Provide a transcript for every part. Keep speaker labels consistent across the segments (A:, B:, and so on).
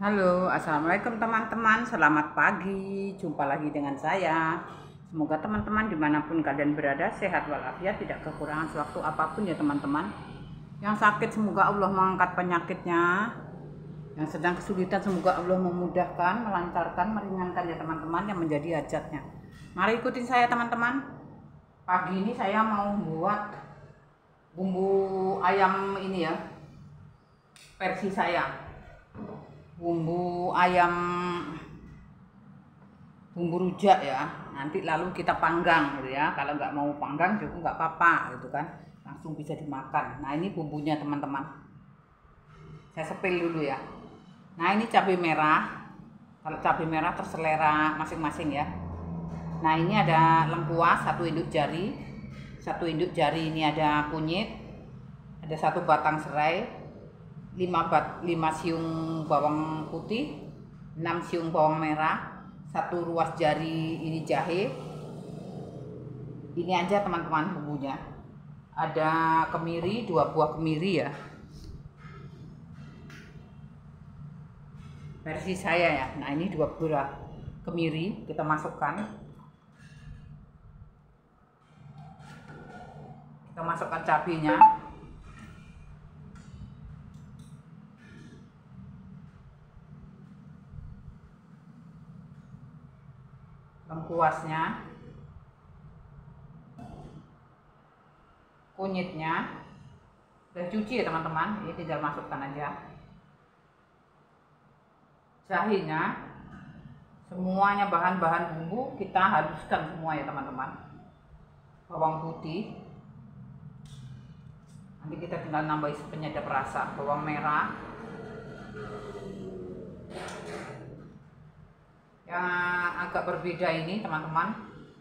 A: Halo, assalamualaikum teman-teman. Selamat pagi. Jumpa lagi dengan saya. Semoga teman-teman dimanapun kalian berada sehat walafiat, tidak kekurangan sewaktu apapun ya teman-teman. Yang sakit semoga Allah mengangkat penyakitnya. Yang sedang kesulitan semoga Allah memudahkan, melancarkan, meringankan ya teman-teman yang menjadi hajatnya. Mari ikutin saya teman-teman. Pagi ini saya mau buat bumbu ayam ini ya, versi saya. Bumbu ayam, bumbu rujak ya, nanti lalu kita panggang gitu ya. Kalau nggak mau panggang juga nggak apa-apa gitu kan, langsung bisa dimakan. Nah ini bumbunya teman-teman, saya sepil dulu ya. Nah ini cabai merah, kalau cabai merah terselera masing-masing ya. Nah ini ada lengkuas 1 induk jari, 1 induk jari ini ada kunyit, ada 1 batang serai, 5 siung bawang putih, 6 siung bawang merah, 1 ruas jari ini jahe. Ini aja teman-teman bumbunya. Ada kemiri, 2 buah kemiri ya, versi saya ya. Nah ini 2 buah kemiri kita masukkan. Kita masukkan cabenya. Lengkuasnya, kunyitnya udah cuci ya teman-teman, ini tinggal masukkan aja. Jahenya, semuanya bahan-bahan bumbu kita haluskan semua ya teman-teman. Bawang putih, nanti kita tinggal nambahin penyedap rasa. Bawang merah, yang agak berbeda ini teman-teman,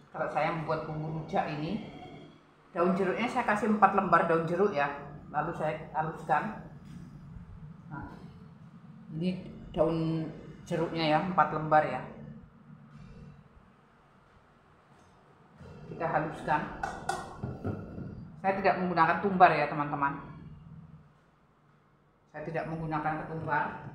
A: kalau saya membuat bumbu rujak ini, daun jeruknya saya kasih 4 lembar daun jeruk ya, lalu saya haluskan. Nah, ini daun jeruknya ya, 4 lembar ya, kita haluskan. Saya tidak menggunakan tumbar ya teman-teman, saya tidak menggunakan ketumbar.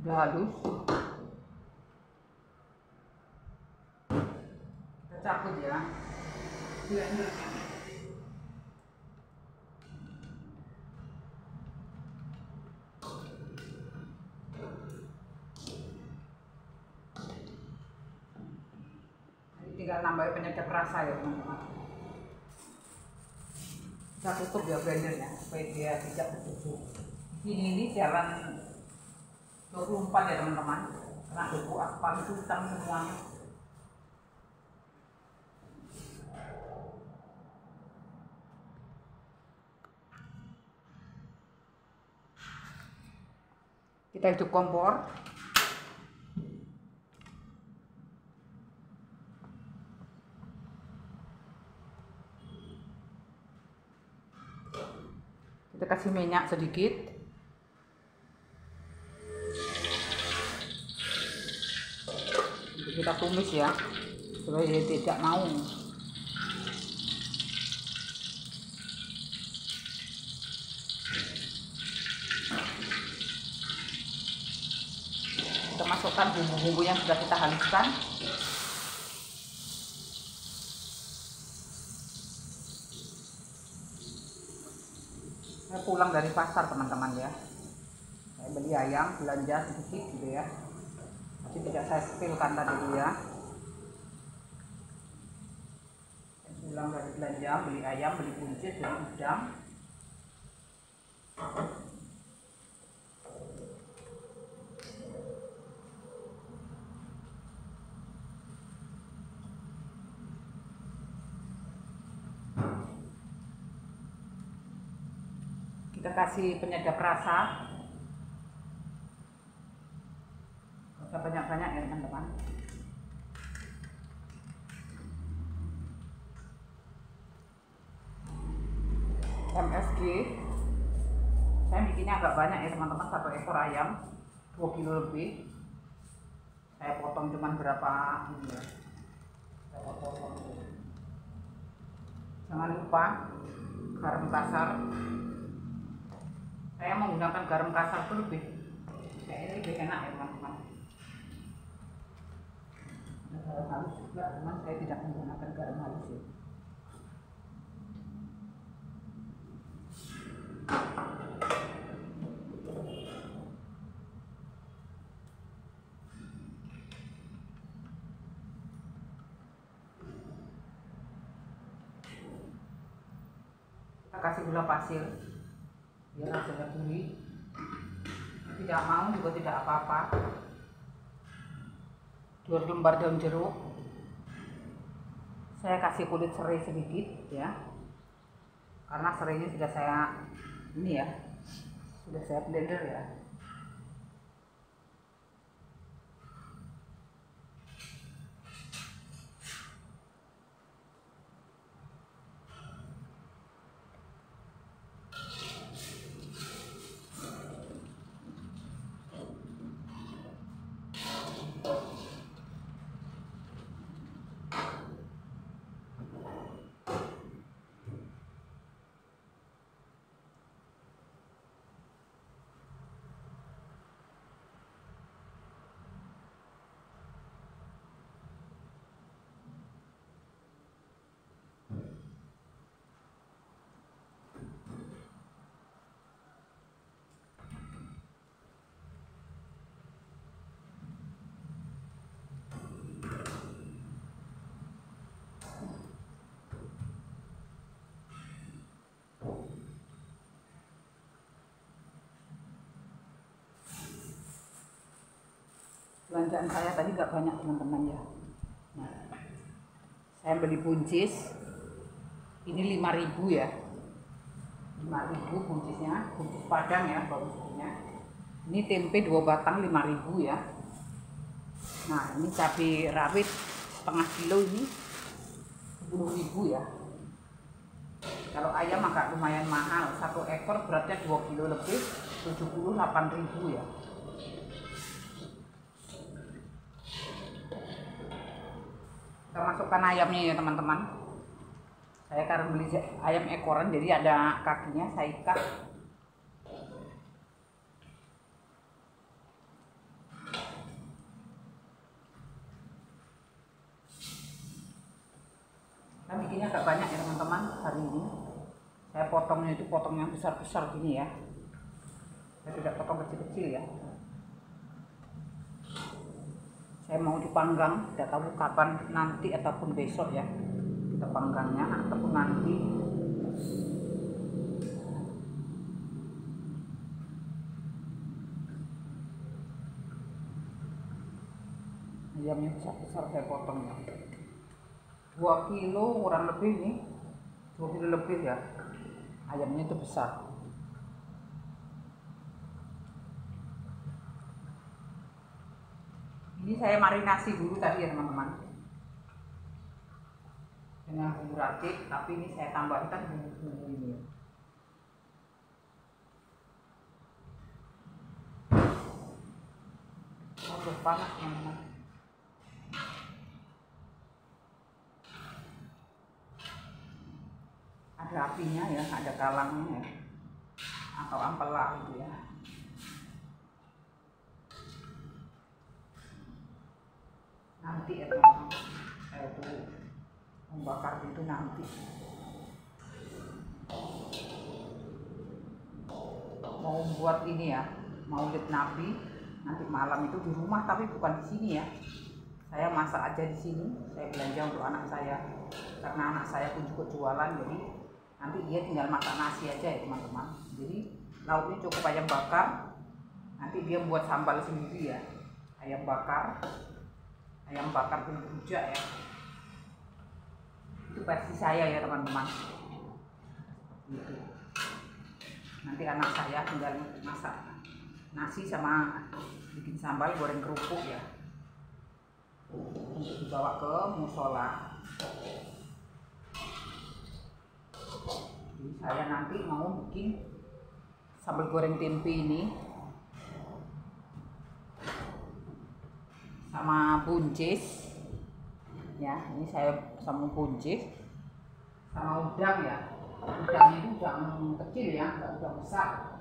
A: Sudah halus, kita cabut ya. Tinggal nambah penyedap rasa ya teman-teman. Kita tutup ya blendernya supaya dia tidak berdebu. Ini jalan 24 ya teman-teman, karena debu aspal itu hitam semuanya. Kita hidup kompor. Kita kasih minyak sedikit. Kita tumis ya, supaya dia tidak mau. Kita masukkan bumbu-bumbu yang sudah kita haluskan. Saya pulang dari pasar teman-teman ya. Saya beli ayam, belanja sedikit gitu ya. Tapi tidak saya spillkan tadi dulu ya. Saya pulang dari belanja, beli ayam, beli buncis, beli udang. Kita kasih penyedap rasa, nggak usah banyak-banyak ya teman-teman. MSG saya bikinnya agak banyak ya teman-teman, 1 ekor ayam 2 kilo lebih. Saya potong cuman berapa ini ya, saya potong. Jangan lupa garam kasar. Saya menggunakan garam kasar itu lebih enak ya teman-teman. Garam halus juga, teman, saya tidak menggunakan garam halus ya. Kita kasih gula pasir biar rasanya gurih. Tidak mau juga tidak apa-apa. 2 lembar daun jeruk. Saya kasih kulit serai sedikit ya, karena serainya sudah saya sudah saya blender ya. Belanjaan saya tadi gak banyak teman-teman ya. Nah, saya beli buncis ini 5.000 ya, 5.000 buncisnya, buncis padang ya bagusnya. Ini tempe 2 batang 5.000 ya. Nah, ini cabai rawit setengah kilo ini 10.000 ya. Kalau ayam agak lumayan mahal, 1 ekor beratnya 2 kilo lebih, 78.000 ya. Kita masukkan ayamnya ya teman-teman. Saya karena beli ayam ekoran jadi ada kakinya, saya ikat. Saya bikinnya agak banyak ya teman-teman hari ini. Saya potongnya itu potong yang besar-besar gini ya. Saya tidak potong kecil-kecil ya. Saya mau dipanggang, tidak tahu kapan, nanti ataupun besok ya kita panggangnya, ataupun nanti. Ayamnya besar-besar saya potong ya. 2 kilo kurang lebih nih, 2 kilo lebih ya. Ayamnya itu besar. Ini saya marinasi dulu tadi ya teman-teman, dengan bumbu racik, tapi ini saya tambahkan bumbu ini. Oh, panas teman-teman. Ada apinya ya, ada kalangnya ya, atau ampela gitu ya. Nanti ya teman-teman, saya tuh membakar itu nanti. mau buat ini ya, Maulid Nabi nanti malam itu di rumah, tapi bukan di sini ya. Saya masak aja di sini, saya belanja untuk anak saya karena anak saya pun juga jualan, jadi nanti dia tinggal masak nasi aja ya teman-teman. Jadi lauknya cukup ayam bakar, nanti dia buat sambal sendiri ya, ayam bakar bumbu rujak ya. Itu versi saya ya teman-teman. Gitu. Nanti anak saya tinggal masak nasi sama bikin sambal goreng kerupuk ya, untuk dibawa ke musola. Jadi saya nanti mau bikin sambal goreng tempe ini sama buncis ya. Ini saya sama buncis sama udang ya. Udangnya itu udang kecil ya, nggak udang besar.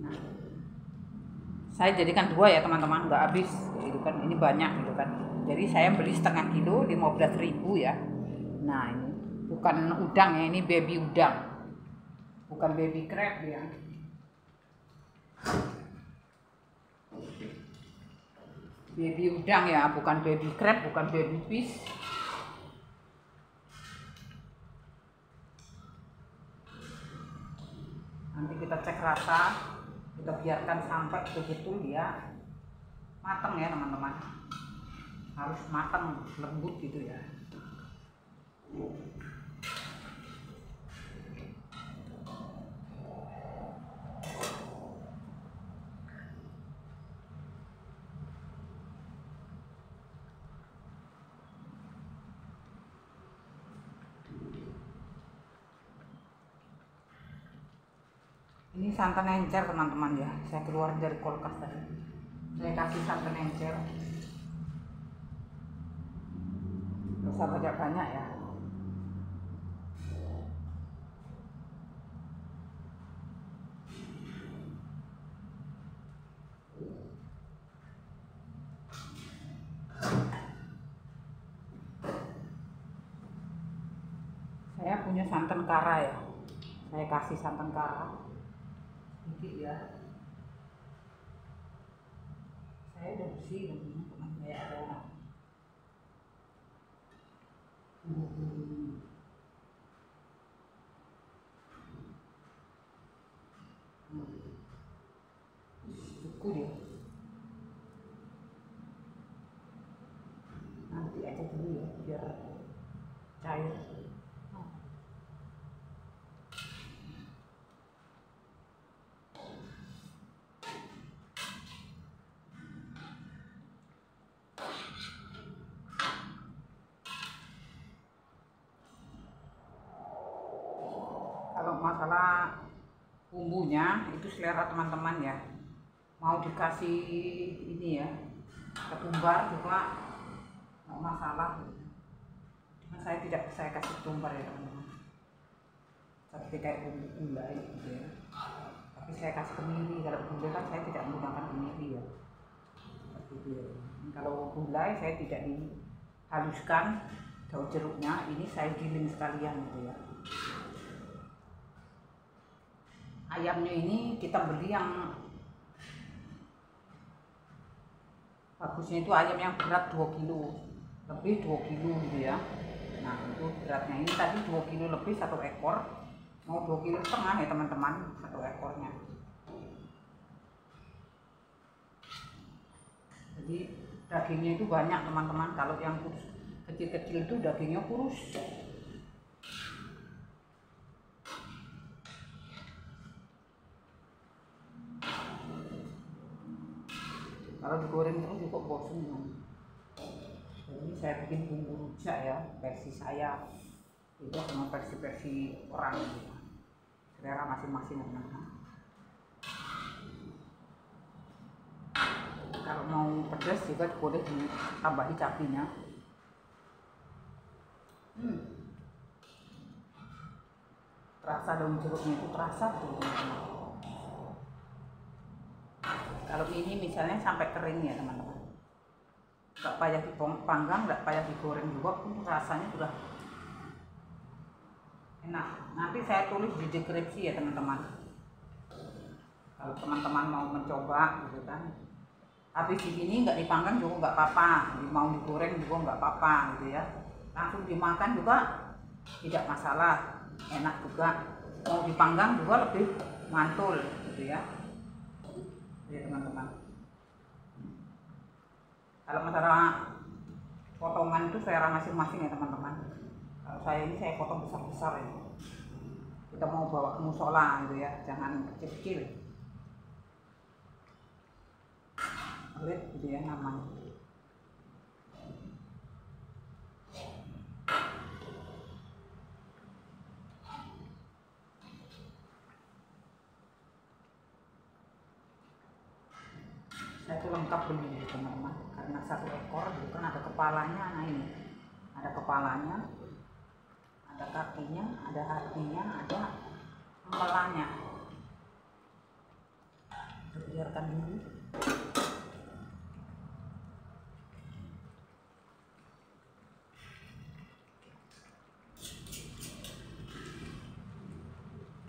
A: Nah, saya jadikan 2 ya teman-teman, nggak habis gitu kan, ini banyak gitu kan. Jadi saya beli setengah kilo 15.000 ya. Nah ini bukan udang ya, ini baby udang, bukan baby crab ya. Baby udang ya, bukan baby crab, bukan baby fish. Nanti kita cek rasa, kita biarkan sampai betul-betul dia matang ya teman-teman. Harus matang, lembut gitu ya. Ini santan encer teman-teman ya, saya keluar dari kulkas tadi. Saya kasih santan encer, nggak usah banyak-banyak ya. Saya punya santan kara ya, saya kasih santan kara sedikit ya. Saya udah bersih teman-teman, saya ada cukup ya. Nanti aja dulu ya biar cair. Kalau masalah bumbunya itu selera teman-teman ya, mau dikasih ini ya ketumbar juga nggak masalah. Cuma saya kasih ketumbar ya teman-teman, seperti kayak bumbu gulai gitu ya. Tapi saya kasih kemiri, kalau gulai kan saya tidak menggunakan kemiri ya, seperti itu ya. Kalau gulai saya tidak dihaluskan daun jeruknya, ini saya giling sekalian gitu ya. Ayamnya ini kita beli yang bagusnya itu ayam yang berat 2 kilo lebih, 2 kilo gitu ya. Nah itu beratnya, ini tadi 2 kilo lebih 1 ekor, mau 2 kilo setengah ya teman-teman 1 ekornya. Jadi dagingnya itu banyak teman-teman, kalau yang kecil-kecil itu dagingnya kurus. Kalau digoreng terus juga bosen kan. Jadi saya bikin bumbu rujak ya, versi saya. Itu sama versi orang gitu. Selera masing-masing teman-teman. Kalau mau pedas juga boleh ditambahi cabenya. Terasa daun jeruknya itu terasa tuh teman-teman. Kalau ini misalnya sampai kering ya teman-teman, nggak payah dipanggang, nggak payah digoreng juga pun rasanya sudah enak. Nanti saya tulis di deskripsi ya teman-teman, kalau teman-teman mau mencoba gitu kan. Habis di sini nggak dipanggang juga nggak apa-apa, mau digoreng juga nggak apa-apa gitu ya, langsung dimakan juga tidak masalah, enak juga. Mau dipanggang juga lebih mantul gitu ya. Jadi teman-teman, kalau masalah potongan itu selera masing-masing ya teman-teman. Kalau saya ini saya potong besar-besar ya, kita mau bawa ke musola gitu ya, jangan kecil-kecil. Kulit gitu ya namanya. Saya itu lengkap beli teman-teman, karena satu ekor itu kan ada kepalanya. Nah ini ada kepalanya, ada kakinya, ada hatinya, ada empalanya. Biarkan dulu.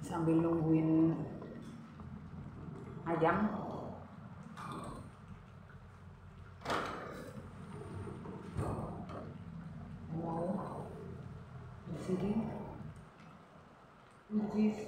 A: Sambil nungguin ayam, mau di sini which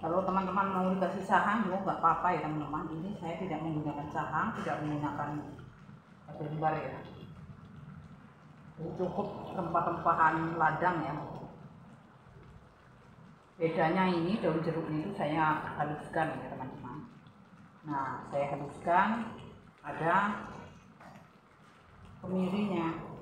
A: kalau teman-teman mau dikasih sahang juga nggak apa-apa ya teman-teman. Ini saya tidak menggunakan sahang, tidak menggunakan lembar ya. Cukup rempah-rempahan ladang ya. Bedanya ini daun jeruk itu saya haluskan ya teman-teman. Nah saya haluskan, ada kemirinya.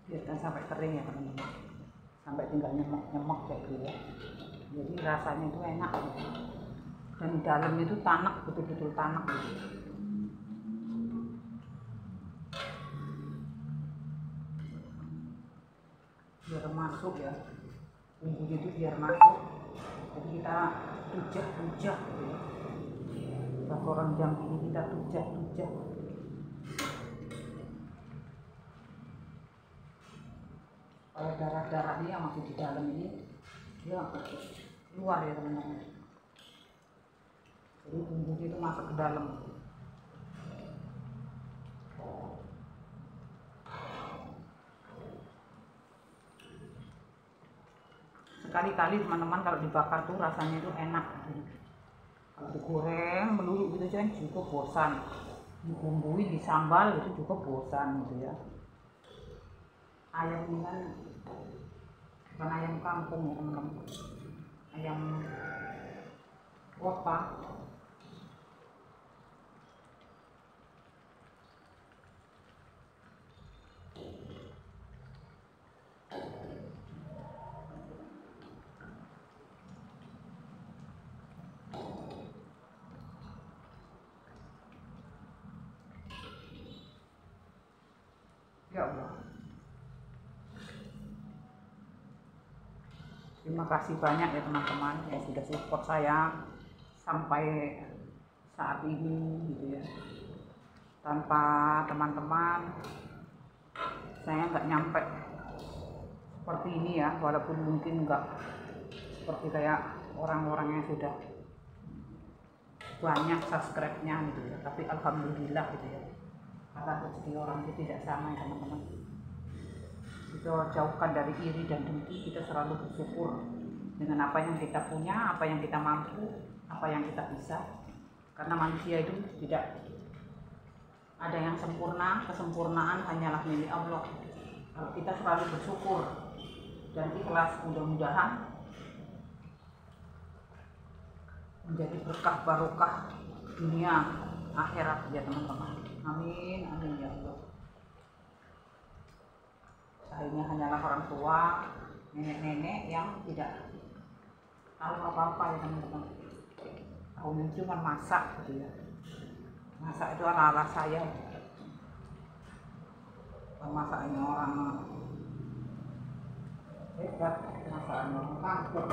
A: Biarkan sampai kering ya teman-teman, sampai tinggal nyemek-nyemek kayak gitu ya. Jadi rasanya itu enak gitu. Dan dalam itu tanak, betul-betul tanak gitu. Biar masuk ya, bumbu itu biar masuk. Jadi kita tujak-tujak gitu ya. Bahwa orang Jambi ini kita tujak-tujak. Kalau darah-darah ini yang masih di dalam ini dia keluar ya teman-teman. Jadi bumbu itu masuk ke dalam. Sekali-kali teman-teman kalau dibakar tuh rasanya itu enak. Kalau digoreng melulu gitu kan juga bosan. Dibumbui, disambal itu juga bosan gitu ya. Ayam ini kan bukan ayam kampung ya teman-teman, ayam kota. Terima kasih banyak ya teman-teman yang sudah support saya sampai saat ini gitu ya. Tanpa teman-teman saya nggak nyampe seperti ini ya, walaupun mungkin nggak seperti kayak orang-orang yang sudah banyak subscribe-nya gitu ya, tapi alhamdulillah gitu ya, karena rezeki orang itu tidak sama ya teman-teman. Kita jauhkan dari iri dan dengki, kita selalu bersyukur dengan apa yang kita punya, apa yang kita mampu, apa yang kita bisa, karena manusia itu tidak ada yang sempurna, kesempurnaan hanyalah milik Allah. Kalau kita selalu bersyukur dan ikhlas, mudah-mudahan menjadi berkah barokah dunia akhirat ya teman-teman. Amin, amin ya Allah. Akhirnya hanyalah orang tua, nenek-nenek yang tidak tahu apa-apa ya teman-teman. Tahunya cuma masak gitu ya. Masak itu ala-ala saya. Masaknya orang hebat, masaknya orang kampung.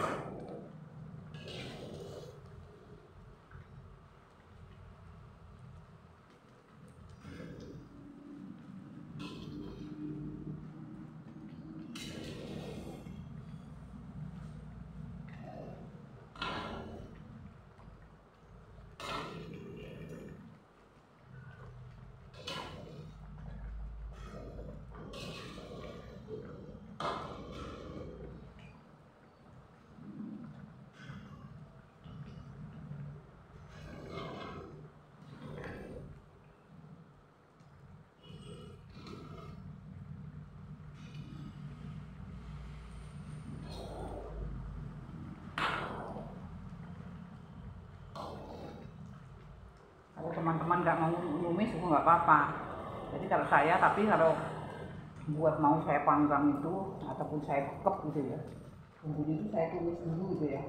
A: Kalau teman-teman nggak mau numis itu nggak apa-apa. Jadi kalau saya, tapi kalau buat mau saya panggang itu ataupun saya bekep gitu ya, bumbu itu saya tumis dulu gitu ya.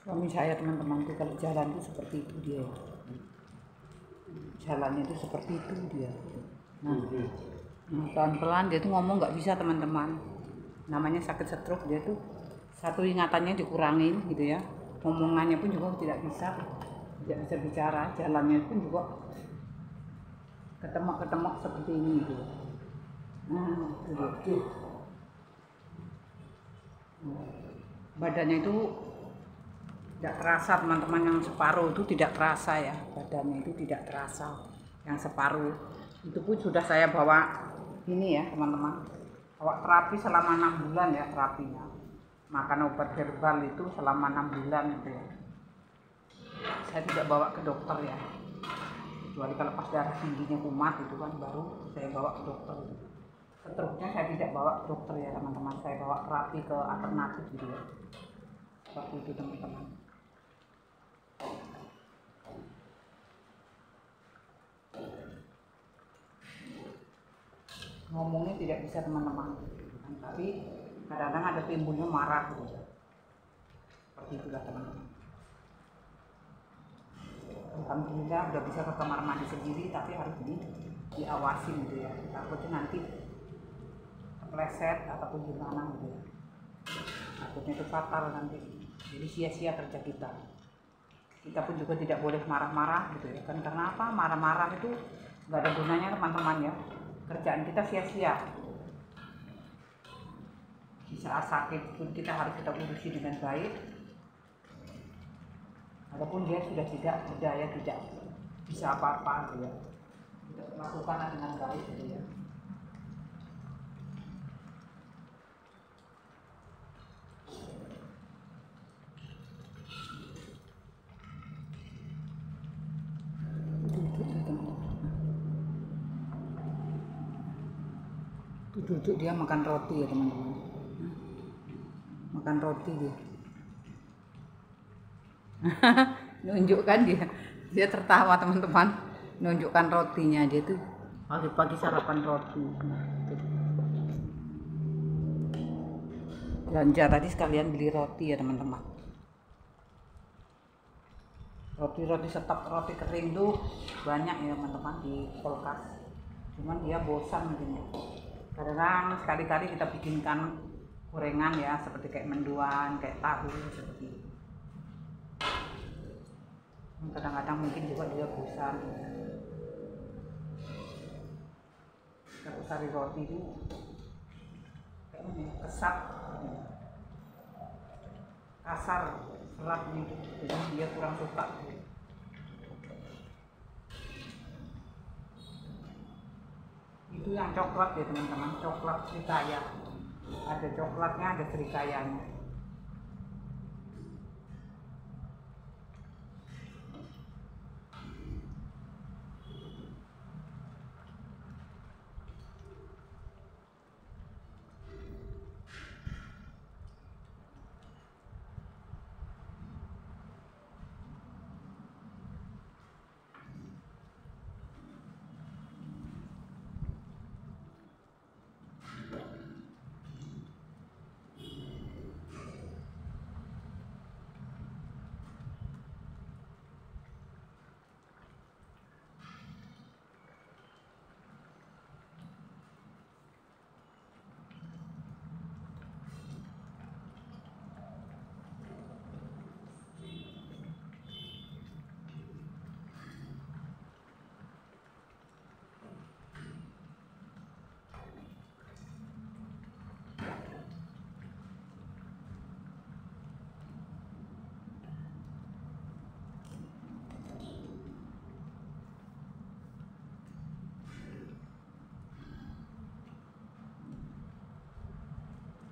A: Suami saya teman-teman tuh kalau jalan tuh seperti itu dia. Jalannya itu seperti itu dia. Nah, pelan-pelan dia tuh ngomong nggak bisa teman-teman. Namanya sakit stroke, dia tuh satu ingatannya dikurangin gitu ya. Ngomongannya pun juga tidak bisa bicara. Jalannya pun juga ketemak-ketemak seperti ini gitu. Nah, itu. Badannya itu tidak terasa teman-teman, yang separuh itu tidak terasa ya, badannya itu tidak terasa, yang separuh itu pun sudah saya bawa ini ya teman-teman, bawa terapi selama 6 bulan ya, terapinya makan obat herbal itu selama 6 bulan gitu ya. saya tidak bawa ke dokter ya, kecuali kalau pas darah tingginya kumat itu kan baru saya bawa ke dokter. Seterusnya saya tidak bawa ke dokter ya teman-teman, saya bawa terapi ke alternatif gitu ya, seperti itu teman-teman. Ngomongnya tidak bisa teman-teman, tapi kadang-kadang ada timbulnya marah gitu ya, seperti itulah teman-teman. Alhamdulillah udah bisa ke kamar mandi sendiri, tapi harus diawasi gitu ya, takutnya nanti kepleset ataupun gimana gitu ya, takutnya itu fatal nanti, jadi sia-sia kerja kita. Kita pun juga tidak boleh marah-marah gitu ya kan, karena apa, marah-marah itu nggak ada gunanya teman-teman ya, kerjaan kita sia-sia. Di saat sakit pun kita harus kita urusi dengan baik, walaupun dia sudah tidak berdaya, tidak bisa apa-apa gitu ya, kita lakukan dengan baik gitu ya. Duduk dia makan roti ya teman-teman, makan roti dia. Nunjukkan dia tertawa teman-teman, nunjukkan rotinya dia tuh pagi-pagi sarapan roti. Belanja tadi sekalian beli roti ya teman-teman, roti stok roti kering tuh banyak ya teman-teman di kulkas, cuman dia bosan mungkin ya. Kadang sekali-kali kita bikinkan gorengan ya, seperti kayak mendoan, kayak tahu seperti itu. Kadang-kadang mungkin juga dia bosan. Kalau sari roti itu kayak kesat, kasar, serat gitu, jadi dia kurang suka. Itu yang coklat ya teman-teman, coklat Srikaya, ada coklatnya, ada Srikayanya.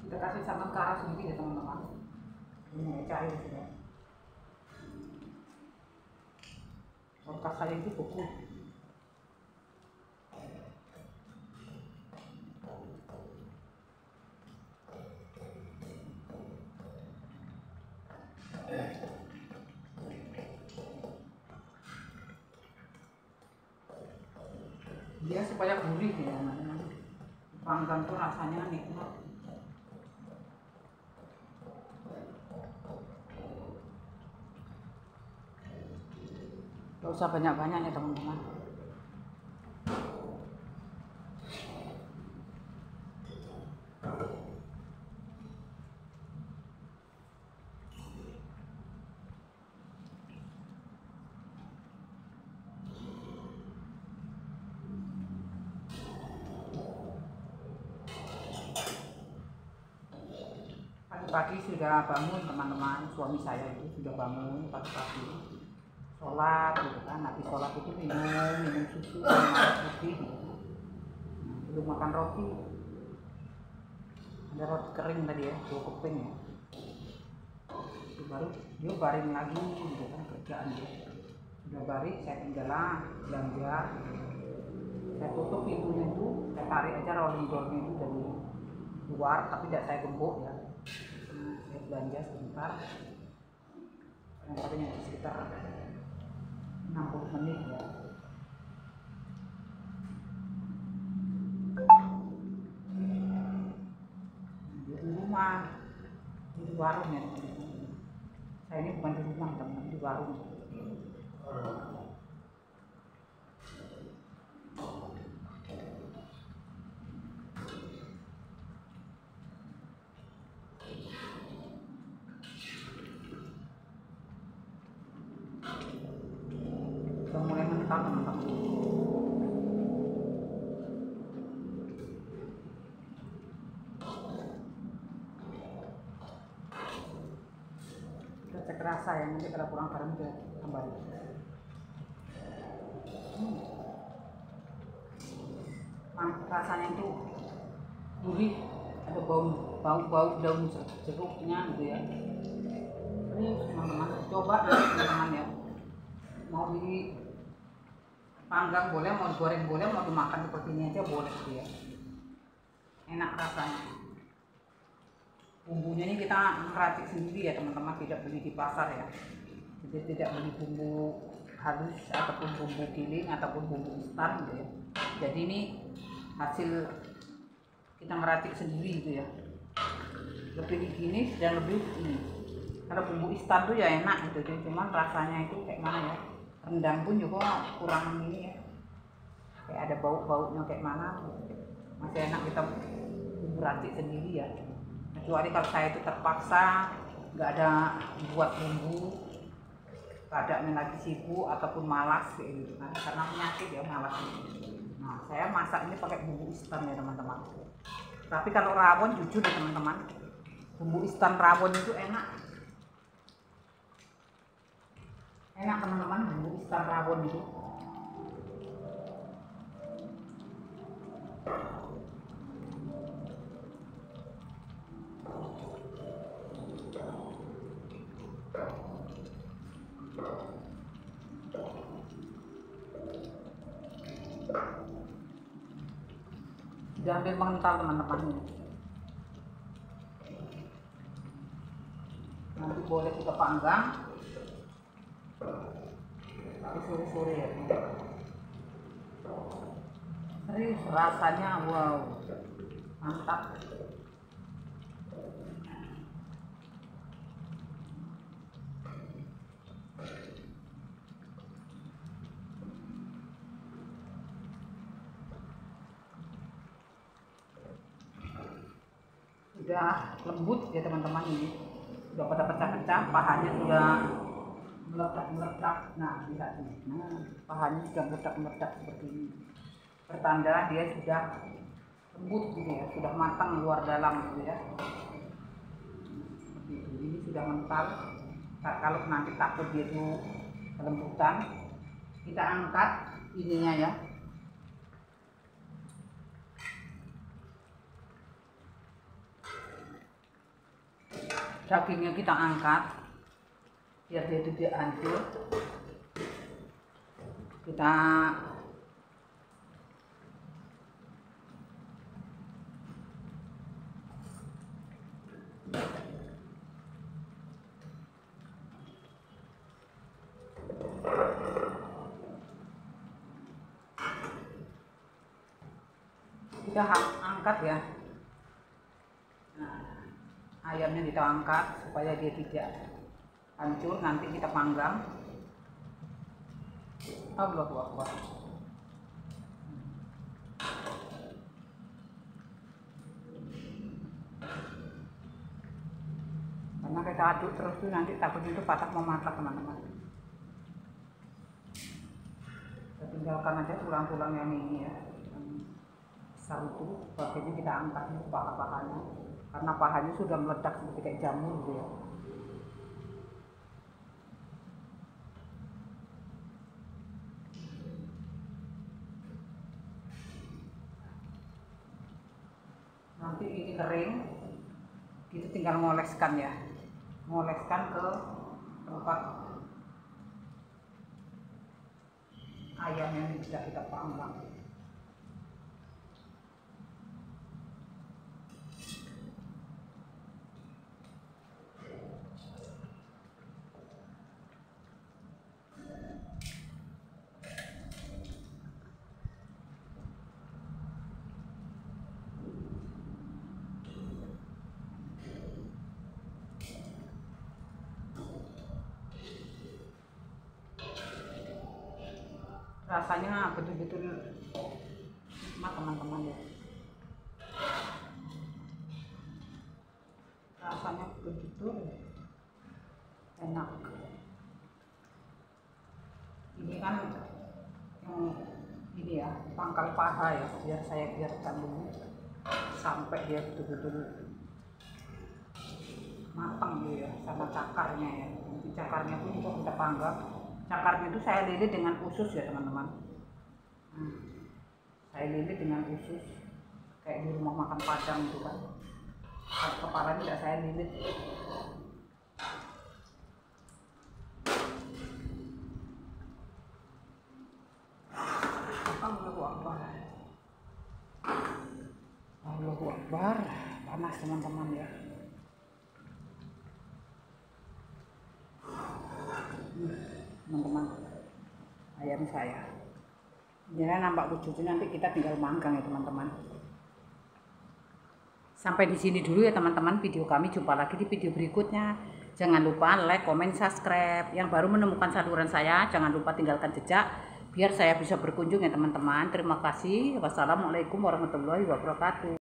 A: Kita kasih santan kara sedikit ya teman-teman, ini cair sudah. Kulkas saya itu beku. Dia supaya gurih ya, panggang tuh rasanya nikmat. Gak usah banyak-banyak ya teman-teman. Pagi-pagi sudah bangun teman-teman, suami saya itu sudah bangun pagi-pagi, sholat gitu kan, habis sholat itu minum susu dan air putih gitu. Belum makan roti, ada roti kering tadi ya, 2 keping ya, baru dia baring lagi gitu kan kerjaan dia. Udah baring, saya tinggal belanja. Saya tutup pintunya itu, saya tarik aja rolling door-nya itu dari luar, tapi tidak saya gembok ya. Nah, saya belanja sebentar, kadang-kadang sekitar 60 menit ya. Di rumah, di warung ya teman-teman. Saya ini bukan di rumah teman-teman, di warung. Sudah mulai mental teman-teman. Kita cek rasa ya, nanti kalau kurang garam kita tambahin. Rasanya itu gurih, ada bau daun jeruknya gitu ya. Ini teman-teman coba teman-teman ya, mau dipanggang boleh, mau digoreng boleh, mau dimakan seperti ini aja boleh gitu ya. Enak rasanya. Bumbunya ini kita meracik sendiri ya teman-teman, tidak beli di pasar ya. Jadi tidak beli bumbu halus ataupun bumbu giling ataupun bumbu instan gitu ya. Jadi ini hasil kita meracik sendiri gitu ya, lebih higienis dan lebih ini. Kalau bumbu instan tuh ya enak gitu, cuman rasanya itu kayak mana ya, rendang pun juga kurang ini ya, kayak ada bau-baunya kayak mana. Masih enak kita bumbu racik sendiri ya, kecuali kalau saya itu terpaksa nggak ada buat bumbu, keadaannya lagi sibuk ataupun malas kayak gitu kan, karena penyakit ya malas. Nah, saya masak ini pakai bumbu instan ya teman-teman. Tapi kalau rawon jujur ya teman-teman, bumbu instan rawon itu enak. Enak teman-teman, bumbu instan rawon itu. Sudah hampir mengental teman-teman ini. Nanti boleh kita panggang di sore-sore ya. Serius rasanya wow, mantap. Sudah lembut ya teman-teman, ini sudah pada pecah-pecah, pahanya sudah meledak-meledak. Nah lihat ini, nah pahanya sudah meledak-meledak seperti ini, pertanda dia sudah lembut gitu ya, sudah matang luar dalam gitu ya. Seperti ini sudah mental. Kalau nanti takut dia itu kelembutan, kita angkat ininya ya. Dagingnya kita angkat biar dia tidak hancur. Kita angkat ya. Nah, ayamnya kita angkat supaya dia tidak hancur, nanti kita panggang. Allahu Akbar. Karena kita aduk terus tuh nanti takutnya itu patah memasak teman-teman. Kita tinggalkan aja tulang-tulang yang ini ya, besar itu, bagiannya kita angkat itu paha-pahanya, karena pahanya sudah meledak seperti kayak jamur gitu ya. Nanti ini kering, kita tinggal ngoleskan ya. ngoleskan ke tempat ayam yang tidak kita panggang. Rasanya betul-betul nikmat teman-teman ya. Rasanya betul-betul enak. Ini kan ini ya, pangkal paha ya, biar saya biarkan dulu sampai dia betul-betul matang gitu ya, sama cakarnya ya. Nanti cakarnya pun untuk kita panggang. Cakarnya itu saya lilit dengan usus ya teman-teman. Saya lilit dengan usus kayak di rumah makan Padang itu kan. Kepala tidak saya lilit. Allahu Akbar. Allahu Akbar. Panas teman-teman ya. Teman-teman, ayam saya jadi nampak wujudnya, nanti kita tinggal manggang ya teman-teman. Sampai di sini dulu ya teman-teman video kami, jumpa lagi di video berikutnya. Jangan lupa like, komen, subscribe. Yang baru menemukan saluran saya, jangan lupa tinggalkan jejak biar saya bisa berkunjung ya teman-teman. Terima kasih. Wassalamualaikum warahmatullahi wabarakatuh.